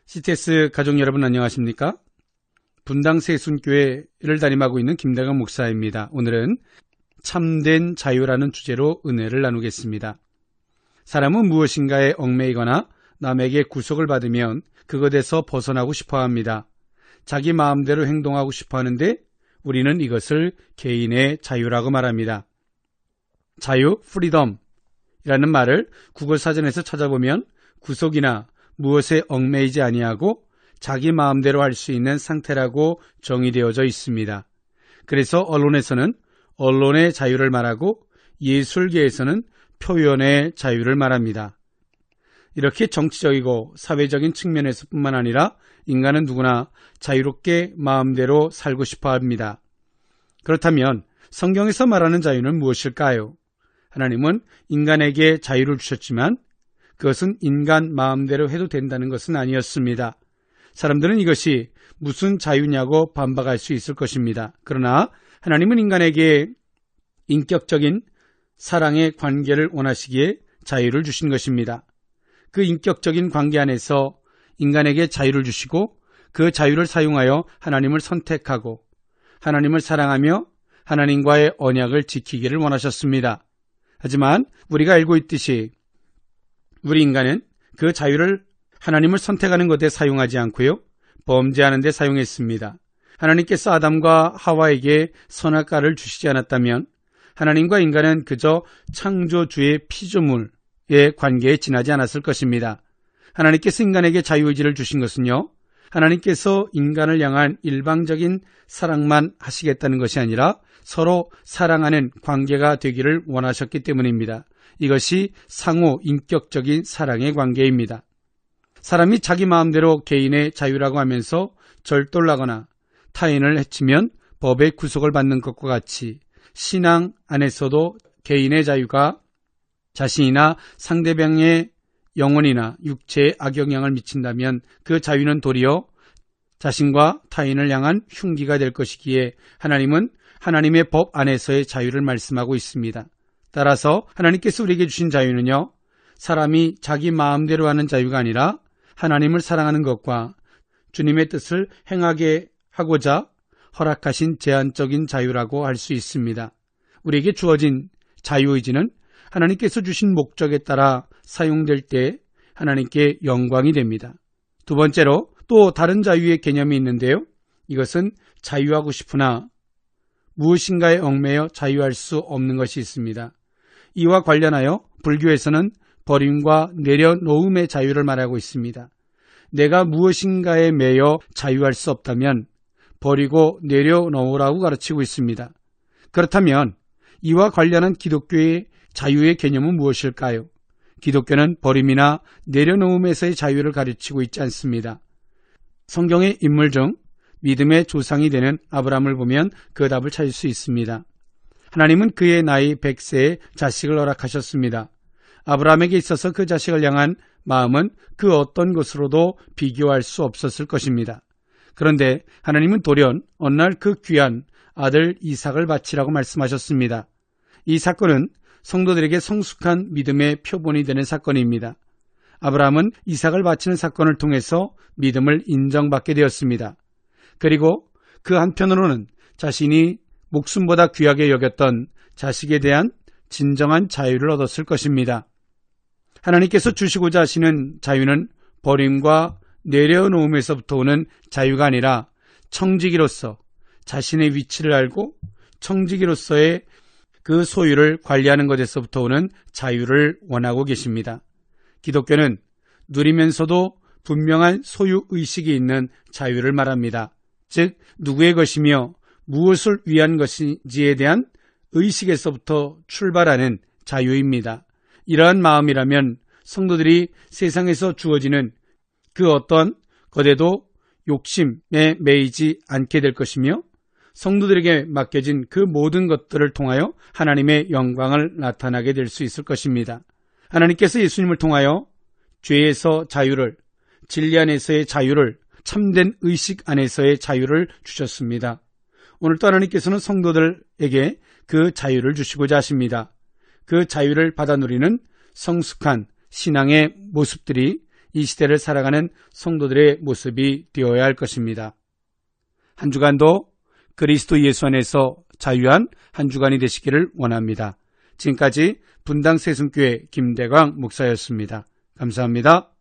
CTS 가족 여러분 안녕하십니까? 분당 세순교회를 담임하고 있는 김대강 목사입니다. 오늘은 참된 자유라는 주제로 은혜를 나누겠습니다. 사람은 무엇인가에 얽매이거나 남에게 구속을 받으면 그것에서 벗어나고 싶어 합니다. 자기 마음대로 행동하고 싶어 하는데 우리는 이것을 개인의 자유라고 말합니다. 자유, 프리덤이라는 말을 국어사전에서 찾아보면 구속이나 무엇에 얽매이지 아니하고 자기 마음대로 할 수 있는 상태라고 정의되어져 있습니다. 그래서 언론에서는 언론의 자유를 말하고 예술계에서는 표현의 자유를 말합니다. 이렇게 정치적이고 사회적인 측면에서 뿐만 아니라 인간은 누구나 자유롭게 마음대로 살고 싶어 합니다. 그렇다면 성경에서 말하는 자유는 무엇일까요? 하나님은 인간에게 자유를 주셨지만 그것은 인간 마음대로 해도 된다는 것은 아니었습니다. 사람들은 이것이 무슨 자유냐고 반박할 수 있을 것입니다. 그러나 하나님은 인간에게 인격적인 사랑의 관계를 원하시기에 자유를 주신 것입니다. 그 인격적인 관계 안에서 인간에게 자유를 주시고 그 자유를 사용하여 하나님을 선택하고 하나님을 사랑하며 하나님과의 언약을 지키기를 원하셨습니다. 하지만 우리가 알고 있듯이 우리 인간은 그 자유를 하나님을 선택하는 것에 사용하지 않고요, 범죄하는 데 사용했습니다. 하나님께서 아담과 하와에게 선악과를 주시지 않았다면 하나님과 인간은 그저 창조주의 피조물의 관계에 지나지 않았을 것입니다. 하나님께서 인간에게 자유의지를 주신 것은요, 하나님께서 인간을 향한 일방적인 사랑만 하시겠다는 것이 아니라 서로 사랑하는 관계가 되기를 원하셨기 때문입니다. 이것이 상호 인격적인 사랑의 관계입니다. 사람이 자기 마음대로 개인의 자유라고 하면서 절도를 하거나 타인을 해치면 법의 구속을 받는 것과 같이 신앙 안에서도 개인의 자유가 자신이나 상대방의 영혼이나 육체에 악영향을 미친다면 그 자유는 도리어 자신과 타인을 향한 흉기가 될 것이기에 하나님은 하나님의 법 안에서의 자유를 말씀하고 있습니다. 따라서 하나님께서 우리에게 주신 자유는요, 사람이 자기 마음대로 하는 자유가 아니라 하나님을 사랑하는 것과 주님의 뜻을 행하게 하고자 허락하신 제한적인 자유라고 할 수 있습니다. 우리에게 주어진 자유의지는 하나님께서 주신 목적에 따라 사용될 때 하나님께 영광이 됩니다. 두 번째로 또 다른 자유의 개념이 있는데요, 이것은 자유하고 싶으나 무엇인가에 얽매여 자유할 수 없는 것이 있습니다. 이와 관련하여 불교에서는 버림과 내려놓음의 자유를 말하고 있습니다. 내가 무엇인가에 매여 자유할 수 없다면 버리고 내려놓으라고 가르치고 있습니다. 그렇다면 이와 관련한 기독교의 자유의 개념은 무엇일까요? 기독교는 버림이나 내려놓음에서의 자유를 가르치고 있지 않습니다. 성경의 인물 중 믿음의 조상이 되는 아브라함을 보면 그 답을 찾을 수 있습니다. 하나님은 그의 나이 100세에 자식을 허락하셨습니다. 아브라함에게 있어서 그 자식을 향한 마음은 그 어떤 것으로도 비교할 수 없었을 것입니다. 그런데 하나님은 돌연 어느 날 그 귀한 아들 이삭을 바치라고 말씀하셨습니다. 이 사건은 성도들에게 성숙한 믿음의 표본이 되는 사건입니다. 아브라함은 이삭을 바치는 사건을 통해서 믿음을 인정받게 되었습니다. 그리고 그 한편으로는 자신이 목숨보다 귀하게 여겼던 자식에 대한 진정한 자유를 얻었을 것입니다. 하나님께서 주시고자 하시는 자유는 버림과 내려놓음에서부터 오는 자유가 아니라 청지기로서 자신의 위치를 알고 청지기로서의 그 소유를 관리하는 것에서부터 오는 자유를 원하고 계십니다. 기독교는 누리면서도 분명한 소유의식이 있는 자유를 말합니다. 즉 누구의 것이며 무엇을 위한 것인지에 대한 의식에서부터 출발하는 자유입니다. 이러한 마음이라면 성도들이 세상에서 주어지는 그 어떤 것에도 욕심에 매이지 않게 될 것이며 성도들에게 맡겨진 그 모든 것들을 통하여 하나님의 영광을 나타나게 될 수 있을 것입니다. 하나님께서 예수님을 통하여 죄에서 자유를, 진리 안에서의 자유를, 참된 의식 안에서의 자유를 주셨습니다. 오늘도 하나님께서는 성도들에게 그 자유를 주시고자 하십니다. 그 자유를 받아 누리는 성숙한 신앙의 모습들이 이 시대를 살아가는 성도들의 모습이 되어야 할 것입니다. 한 주간도 그리스도 예수 안에서 자유한 한 주간이 되시기를 원합니다. 지금까지 분당 세순교회 김대광 목사였습니다. 감사합니다.